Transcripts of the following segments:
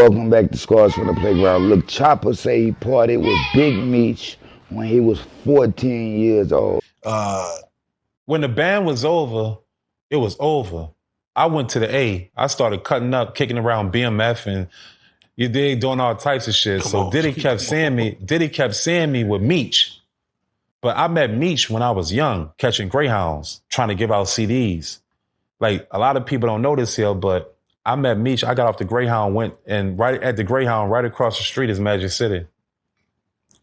Welcome back to Scars from the Playground. Look, Chopper say he partied with Big Meech when he was 14 years old. When the band was over, it was over. I went to the A. I started cutting up, kicking around BMF, and you dig, doing all types of shit. Diddy kept seeing me with Meech. But I met Meech when I was young, catching Greyhounds, trying to give out CDs. Like, a lot of people don't know this here, but I met Meech. I got off the Greyhound, went, and right at the Greyhound, right across the street is Magic City.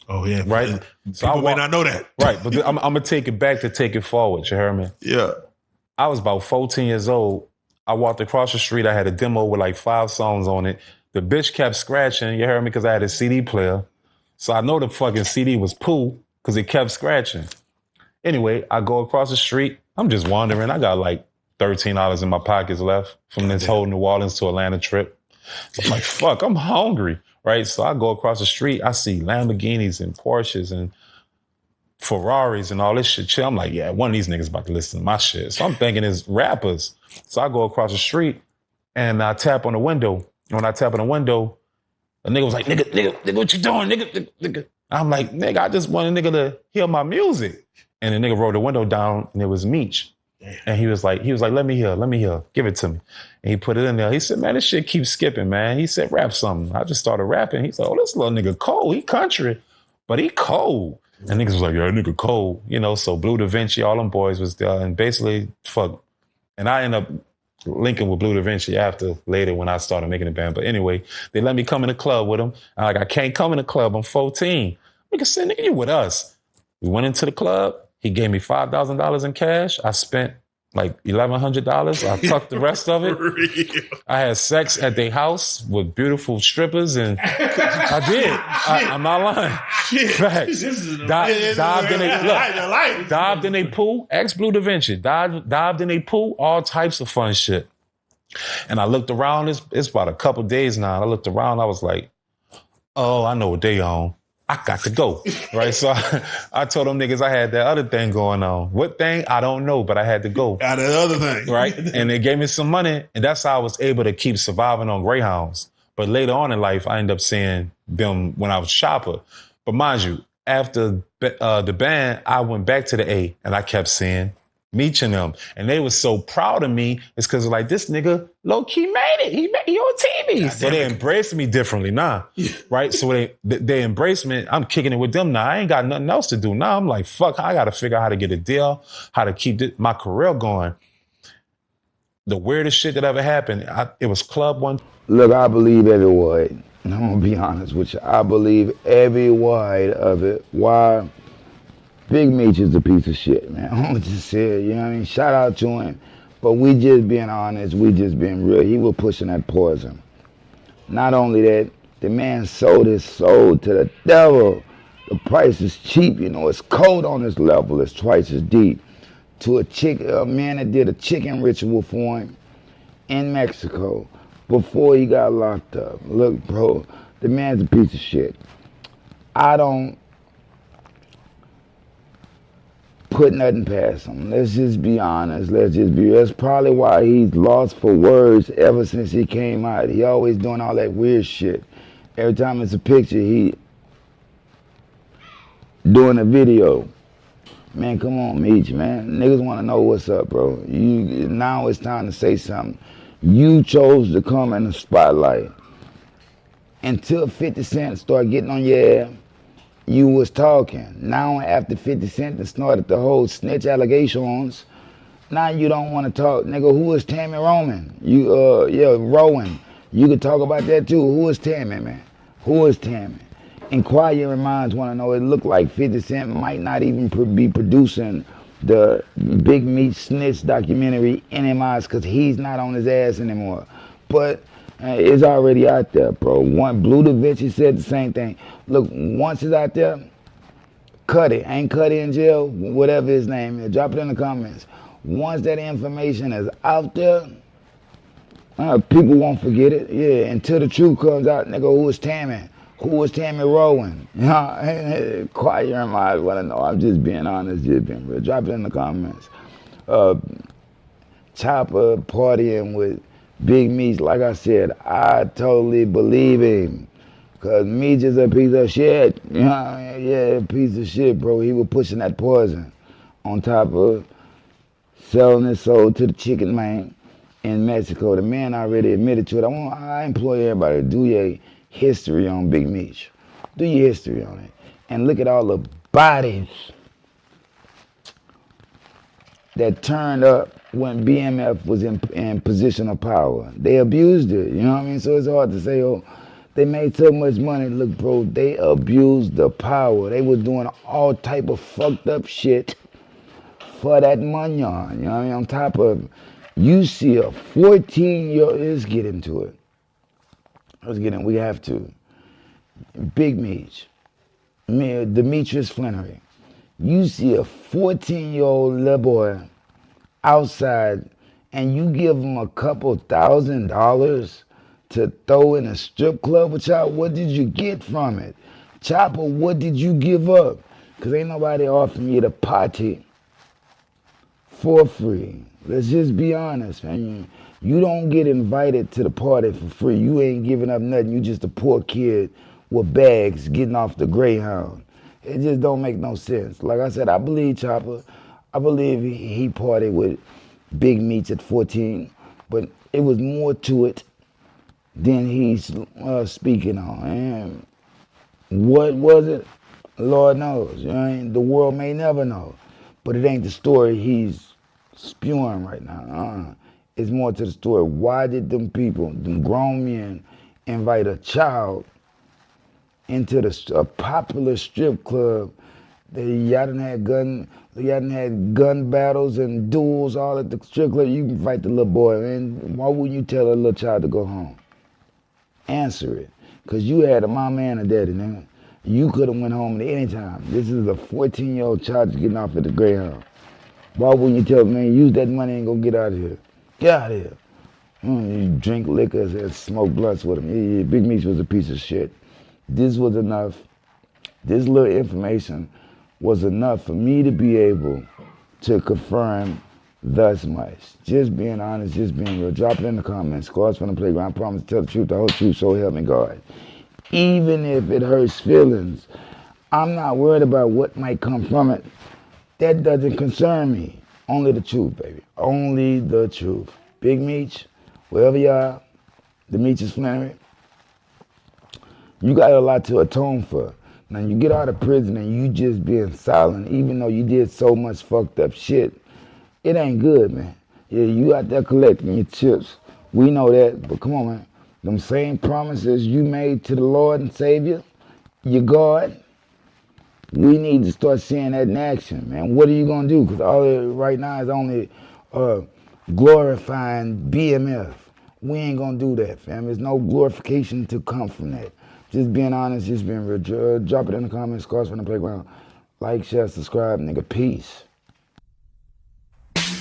Oh, yeah. Right? People may not know that. Right, but I'm going to take it back to take it forward, you heard me? Yeah. I was about 14 years old. I walked across the street. I had a demo with like 5 songs on it. The bitch kept scratching, you heard me, because I had a CD player. So I know the fucking CD was poo because it kept scratching. Anyway, I go across the street. I'm just wandering. I got like $13 in my pockets left from this whole New Orleans to Atlanta trip. So I'm like, fuck, I'm hungry, right? So I go across the street. I see Lamborghinis and Porsches and Ferraris and all this shit. I'm like, yeah, one of these niggas about to listen to my shit. So I'm thinking it's rappers. So I go across the street and I tap on the window. When I tap on the window, a nigga was like, nigga, what you doing, nigga? I'm like, nigga, I just want a nigga to hear my music. And the nigga rolled the window down and it was Meech. And he was like, let me hear, give it to me. And he put it in there. He said, man, this shit keeps skipping, man. He said, rap something. I just started rapping. He said, oh, this little nigga cold. He country, but he cold. And niggas was like, yeah, nigga cold. You know, so Blue Da Vinci, all them boys was there. And basically, fuck. And I ended up linking with Blue Da Vinci after later when I started making the band. But anyway, they let me come in the club with them. I'm like, I can't come in the club. I'm 14. Nigga said, nigga, you with us. We went into the club. He gave me $5,000 in cash. I spent like $1,100. I tucked the rest of it. I had sex at their house with beautiful strippers, and I did. I'm not lying. Facts. Dived in a pool. Ex Blue Da Vinci. Dived in a pool. All types of fun shit. And I looked around. It's about a couple days now. I looked around. I was like, oh, I know what they on. I got to go, right? So I told them niggas I had that other thing going on. What thing? I don't know, but I had to go. Got that other thing. Right? And they gave me some money, and that's how I was able to keep surviving on Greyhounds. But later on in life, I ended up seeing them when I was Chopper. But mind you, after the band, I went back to the A, and I kept seeing Meech and them. And they were so proud of me. It's because like, this nigga low-key made it. He on TV. So they embraced me differently now. Right? So they embraced me. I'm kicking it with them now. I ain't got nothing else to do. Now I'm like, fuck, I got to figure out how to get a deal, how to keep my career going. The weirdest shit that ever happened, it was Club One. Look, I believe every word. And I'm going to be honest with you. I believe every word of it. Why? Big Meech is a piece of shit, man. I'm gonna just say it, you know what I mean? Shout out to him. But we just being honest, we just being real. He was pushing that poison. Not only that, the man sold his soul to the devil. The price is cheap, you know, it's cold on this level, it's twice as deep. To a man that did a chicken ritual for him in Mexico before he got locked up. Look, bro, the man's a piece of shit. I don't put nothing past him. Let's just be honest. That's probably why he's lost for words ever since he came out. He always doing all that weird shit. Every time it's a picture, he doing a video. Man, come on, Meech, man. Niggas want to know what's up, bro. Now it's time to say something. You chose to come in the spotlight. Until 50 Cent started getting on your ass, you was talking. Now after 50 Cent started the whole snitch allegations, now you don't want to talk. Nigga, who is Tammy Roman? Rowan. You could talk about that too. Who is Tammy, man? Who is Tammy? Inquiring minds want to know. It looked like 50 Cent might not even be producing the Big Meech Snitch documentary anymore because he's not on his ass anymore. But it's already out there, bro. Blue Da Vinci said the same thing. Look, once it's out there, cut it. Ain't cut it in jail, whatever his name is. Drop it in the comments. Once that information is out there, people won't forget it. Yeah, until the truth comes out, nigga, who was Tammy? Who was Tammy Rowan? Quiet your minds, want to know. I'm just being honest, just being real. Drop it in the comments. Chopper partying with Big Meech, like I said, I totally believe him. Cause Meech is a piece of shit. You know what I mean? Yeah, piece of shit, bro. He was pushing that poison on top of selling his soul to the chicken man in Mexico. The man already admitted to it. I implore everybody to do your history on Big Meech. Do your history on it. And look at all the bodies that turned up when BMF was in position of power. They abused it, you know what I mean? So it's hard to say, oh, they made so much money. Look, bro, they abused the power. They was doing all type of fucked up shit for that money, you know what I mean? On top of, you see a 14-year-old, let's get into it. We have to. Big Meech, Demetrius Flannery. You see a 14-year-old little boy outside and you give him a couple $1,000 to throw in a strip club with y'all, what did you get from it? Chopper, what did you give up? Because ain't nobody offering you the party for free. Let's just be honest, man. You don't get invited to the party for free. You ain't giving up nothing. You just a poor kid with bags getting off the Greyhound. It just don't make no sense. Like I said, I believe Chopper. I believe he partied with Big Meech at 14, but it was more to it than he's speaking on. And what was it? Lord knows. You know, the world may never know. But it ain't the story he's spewing right now. It's more to the story. Why did them people, them grown men, invite a child into a popular strip club? Y'all done had gun battles and duels all at the strip club. You can fight the little boy, man. Why wouldn't you tell a little child to go home? Answer it. Because you had a mama and a daddy, nigga. You could have went home at any time. This is a 14-year-old child just getting off at the Greyhound. Why wouldn't you tell him, man, use that money and go get out of here? Get out of here. You drink liquors and smoke blunts with him. Yeah, Big Meech was a piece of shit. This was enough. This little information was enough for me to be able to confirm thus much. Just being honest, just being real. Drop it in the comments. Scars from the playground. I promise to tell the truth, the whole truth, so help me God. Even if it hurts feelings, I'm not worried about what might come from it. That doesn't concern me. Only the truth, baby. Only the truth. Big Meech, wherever you are, the Meech is Flannery, you got a lot to atone for. Now, you get out of prison and you just being silent, even though you did so much fucked up shit, it ain't good, man. Yeah, you out there collecting your chips. We know that, but come on, man. Them same promises you made to the Lord and Savior, your God, we need to start seeing that in action, man. What are you going to do? Because all it right now is only glorifying BMF. We ain't going to do that, fam. There's no glorification to come from that. Just being honest, just being real. Drop it in the comments. Scars from the playground. Like, share, subscribe, nigga. Peace.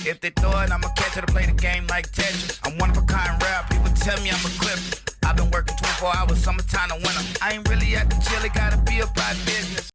If they throw it, I'ma catch it to play the game like Tetris. I'm one of a kind rap, people tell me I'm a clip. I've been working 24 hours, summertime to winter. I ain't really at the chill, it gotta be about business.